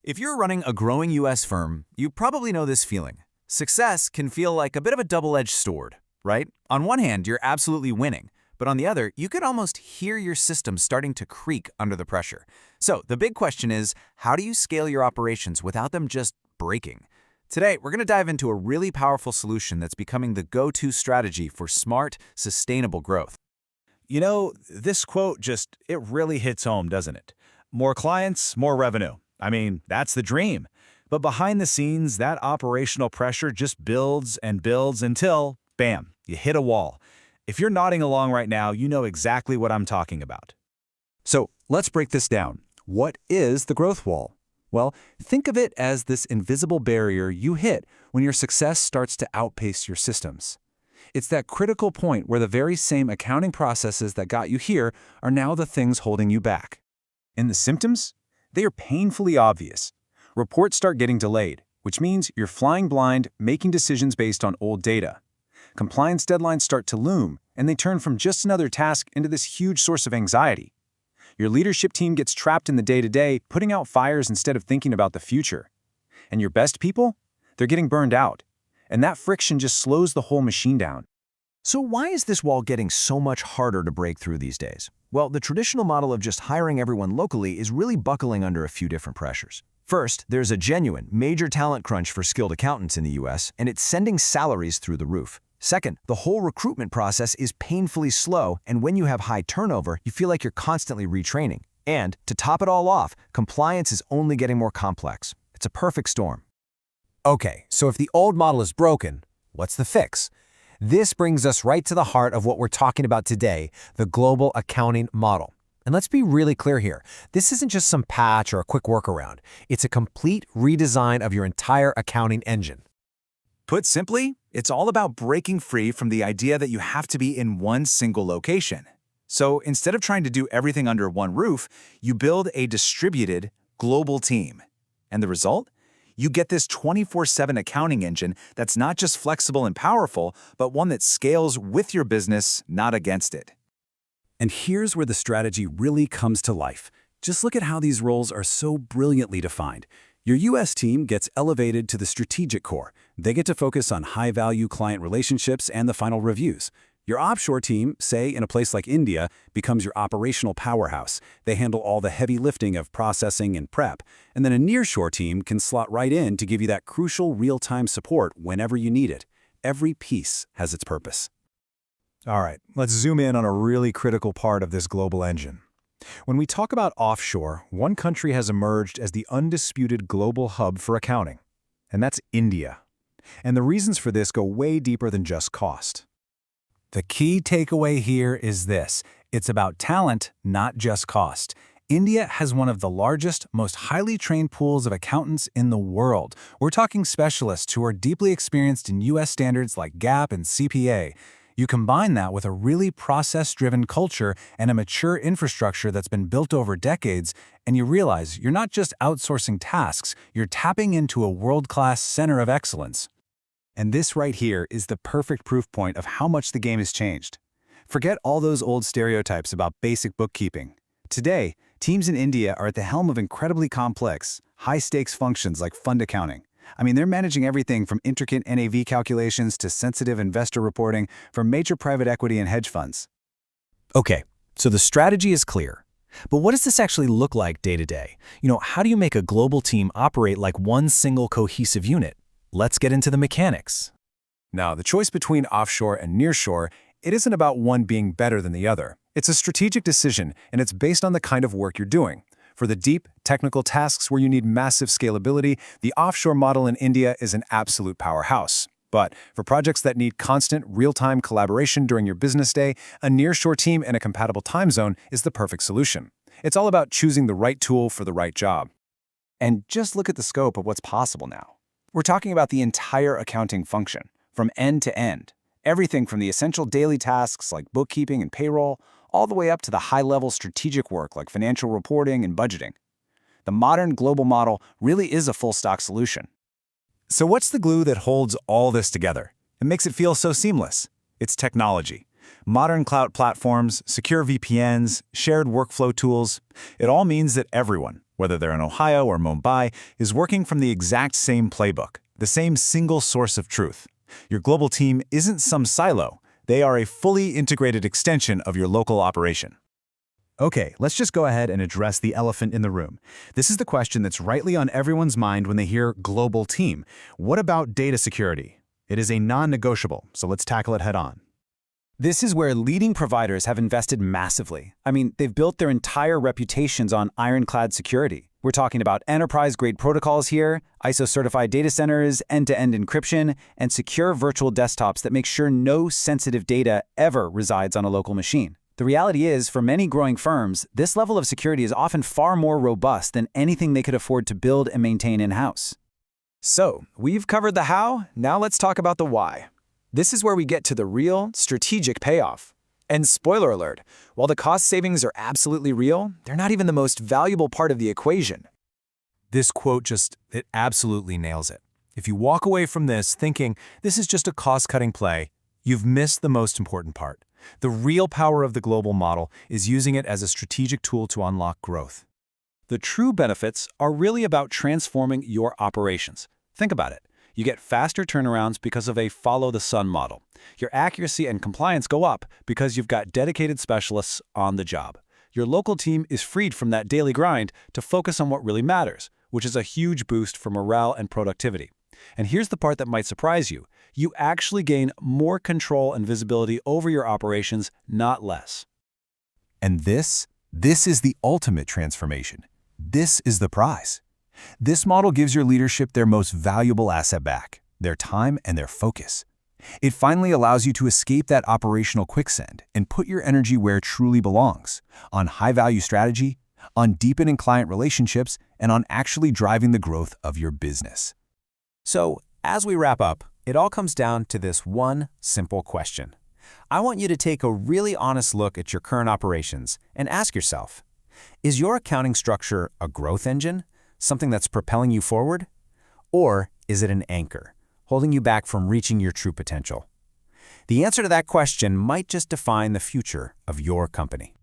If you're running a growing US firm, you probably know this feeling. Success can feel like a bit of a double-edged sword, right? On one hand, you're absolutely winning, but on the other, you could almost hear your system starting to creak under the pressure. So the big question is, how do you scale your operations without them just breaking? Today, we're going to dive into a really powerful solution that's becoming the go-to strategy for smart, sustainable growth. You know, this quote it really hits home, doesn't it? More clients, more revenue. I mean, that's the dream. But behind the scenes, that operational pressure just builds and builds until, bam, you hit a wall. If you're nodding along right now, you know exactly what I'm talking about. So let's break this down. What is the growth wall? Well, think of it as this invisible barrier you hit when your success starts to outpace your systems. It's that critical point where the very same accounting processes that got you here are now the things holding you back. And the symptoms? They are painfully obvious. Reports start getting delayed, which means you're flying blind, making decisions based on old data. Compliance deadlines start to loom, and they turn from just another task into this huge source of anxiety. Your leadership team gets trapped in the day-to-day, putting out fires instead of thinking about the future. And your best people? They're getting burned out. And that friction just slows the whole machine down. So why is this wall getting so much harder to break through these days? Well, the traditional model of just hiring everyone locally is really buckling under a few different pressures. First, there's a genuine, major talent crunch for skilled accountants in the US, and it's sending salaries through the roof. Second, the whole recruitment process is painfully slow, and when you have high turnover, you feel like you're constantly retraining. And, to top it all off, compliance is only getting more complex. It's a perfect storm. Okay, so if the old model is broken, what's the fix? This brings us right to the heart of what we're talking about today, the global accounting model. And let's be really clear here. This isn't just some patch or a quick workaround. It's a complete redesign of your entire accounting engine. Put simply, it's all about breaking free from the idea that you have to be in one single location. So instead of trying to do everything under one roof, you build a distributed, global team. And the result? You get this 24/7 accounting engine that's not just flexible and powerful, but one that scales with your business, not against it. And here's where the strategy really comes to life. Just look at how these roles are so brilliantly defined. Your US team gets elevated to the strategic core. They get to focus on high-value client relationships and the final reviews. Your offshore team, say in a place like India, becomes your operational powerhouse. They handle all the heavy lifting of processing and prep. And then a nearshore team can slot right in to give you that crucial real-time support whenever you need it. Every piece has its purpose. All right, let's zoom in on a really critical part of this global engine. When we talk about offshore, one country has emerged as the undisputed global hub for accounting, and that's India. And the reasons for this go way deeper than just cost. The key takeaway here is this. It's about talent, not just cost. India has one of the largest, most highly trained pools of accountants in the world. We're talking specialists who are deeply experienced in US standards like GAAP and CPA. You combine that with a really process-driven culture and a mature infrastructure that's been built over decades, and you realize you're not just outsourcing tasks, you're tapping into a world-class center of excellence. And this right here is the perfect proof point of how much the game has changed. Forget all those old stereotypes about basic bookkeeping. Today, teams in India are at the helm of incredibly complex, high-stakes functions like fund accounting. I mean, they're managing everything from intricate NAV calculations to sensitive investor reporting for major private equity and hedge funds. Okay, so the strategy is clear. But what does this actually look like day to day? How do you make a global team operate like one single cohesive unit? Let's get into the mechanics. Now, the choice between offshore and nearshore, it isn't about one being better than the other. It's a strategic decision, and it's based on the kind of work you're doing. For the deep, technical tasks where you need massive scalability, the offshore model in India is an absolute powerhouse. But for projects that need constant, real-time collaboration during your business day, a nearshore team in a compatible time zone is the perfect solution. It's all about choosing the right tool for the right job. And just look at the scope of what's possible now. We're talking about the entire accounting function, from end to end. Everything from the essential daily tasks like bookkeeping and payroll, all the way up to the high-level strategic work like financial reporting and budgeting. The modern global model really is a full-stack solution. So what's the glue that holds all this together? It makes it feel so seamless. It's technology. Modern cloud platforms, secure VPNs, shared workflow tools. It all means that everyone, whether they're in Ohio or Mumbai, is working from the exact same playbook, the same single source of truth. Your global team isn't some silo. They are a fully integrated extension of your local operation. Okay, let's just go ahead and address the elephant in the room. This is the question that's rightly on everyone's mind when they hear global team. What about data security? It is a non-negotiable, so let's tackle it head on. This is where leading providers have invested massively. I mean, they've built their entire reputations on ironclad security. We're talking about enterprise-grade protocols here, ISO-certified data centers, end-to-end encryption, and secure virtual desktops that make sure no sensitive data ever resides on a local machine. The reality is, for many growing firms, this level of security is often far more robust than anything they could afford to build and maintain in-house. So, we've covered the how, now let's talk about the why. This is where we get to the real, strategic payoff. And spoiler alert, while the cost savings are absolutely real, they're not even the most valuable part of the equation. This quote it absolutely nails it. If you walk away from this thinking this is just a cost-cutting play, you've missed the most important part. The real power of the global model is using it as a strategic tool to unlock growth. The true benefits are really about transforming your operations. Think about it. You get faster turnarounds because of a follow-the-sun model. Your accuracy and compliance go up because you've got dedicated specialists on the job. Your local team is freed from that daily grind to focus on what really matters, which is a huge boost for morale and productivity. And here's the part that might surprise you. You actually gain more control and visibility over your operations, not less. And this is the ultimate transformation. This is the prize. This model gives your leadership their most valuable asset back, their time and their focus. It finally allows you to escape that operational quicksand and put your energy where it truly belongs, on high-value strategy, on deepening client relationships, and on actually driving the growth of your business. So, as we wrap up, it all comes down to this one simple question. I want you to take a really honest look at your current operations and ask yourself, is your accounting structure a growth engine, something that's propelling you forward? Or is it an anchor, holding you back from reaching your true potential? The answer to that question might just define the future of your company.